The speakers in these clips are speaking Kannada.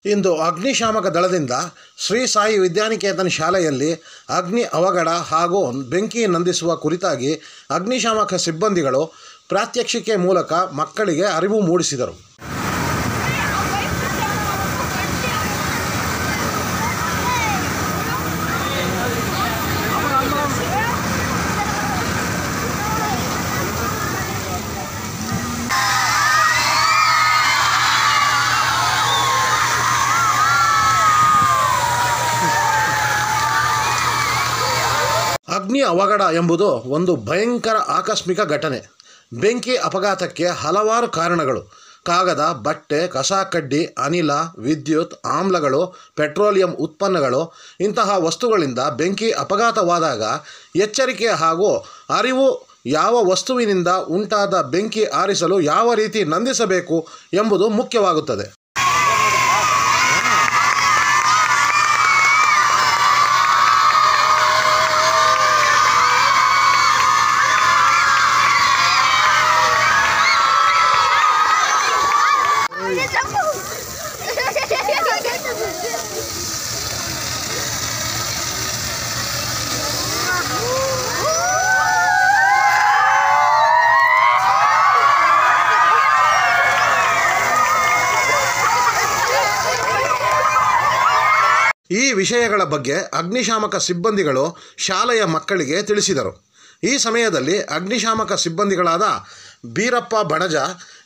ಇಂದು ಅಗ್ನಿಶಾಮಕ ದಳದಿಂದ ಶ್ರೀ ಸಾಯಿ ವಿದ್ಯಾನಿಕೇತನ ಶಾಲೆಯಲ್ಲಿ ಅಗ್ನಿ ಅವಘಡ ಹಾಗೂ ಬೆಂಕಿ ನಂದಿಸುವ ಕುರಿತಾಗಿ ಅಗ್ನಿಶಾಮಕ ಸಿಬ್ಬಂದಿಗಳು ಪ್ರಾತ್ಯಕ್ಷಿಕೆ ಮೂಲಕ ಮಕ್ಕಳಿಗೆ ಅರಿವು ಮೂಡಿಸಿದರು. ಅಗ್ನಿ ಅವಘಡ ಎಂಬುದು ಒಂದು ಭಯಂಕರ ಆಕಸ್ಮಿಕ ಘಟನೆ. ಬೆಂಕಿ ಅಪಘಾತಕ್ಕೆ ಹಲವಾರು ಕಾರಣಗಳು. ಕಾಗದ, ಬಟ್ಟೆ, ಕಸಕಡ್ಡಿ, ಅನಿಲ, ವಿದ್ಯುತ್, ಆಮ್ಲಗಳು, ಪೆಟ್ರೋಲಿಯಂ ಉತ್ಪನ್ನಗಳು ಇಂತಹ ವಸ್ತುಗಳಿಂದ ಬೆಂಕಿ ಅಪಘಾತವಾದಾಗ ಎಚ್ಚರಿಕೆ ಹಾಗೂ ಅರಿವು, ಯಾವ ವಸ್ತುವಿನಿಂದ ಉಂಟಾದ ಬೆಂಕಿ ಆರಿಸಲು ಯಾವ ರೀತಿ ನಂದಿಸಬೇಕು ಎಂಬುದು ಮುಖ್ಯವಾಗುತ್ತದೆ. ಈ ವಿಷಯಗಳ ಬಗ್ಗೆ ಅಗ್ನಿಶಾಮಕ ಸಿಬ್ಬಂದಿಗಳು ಶಾಲೆಯ ಮಕ್ಕಳಿಗೆ ತಿಳಿಸಿದರು. ಈ ಸಮಯದಲ್ಲಿ ಅಗ್ನಿಶಾಮಕ ಸಿಬ್ಬಂದಿಗಳಾದ ಬೀರಪ್ಪ ಬಣಜ,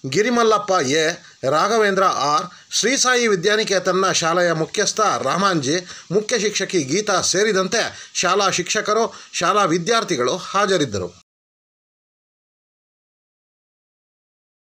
ಗಿರಿಮಲ್ಲಪ್ಪ ಎ, ರಾಘವೇಂದ್ರ ಆರ್, ಶ್ರೀ ಸಾಯಿ ವಿದ್ಯಾನಿಕೇತನ ಶಾಲೆಯ ಮುಖ್ಯಸ್ಥ ರಾಮಾಂಜಿ, ಮುಖ್ಯ ಶಿಕ್ಷಕಿ ಗೀತಾ ಸೇರಿದಂತೆ ಶಾಲಾ ಶಿಕ್ಷಕರು, ಶಾಲಾ ವಿದ್ಯಾರ್ಥಿಗಳು ಹಾಜರಿದ್ದರು.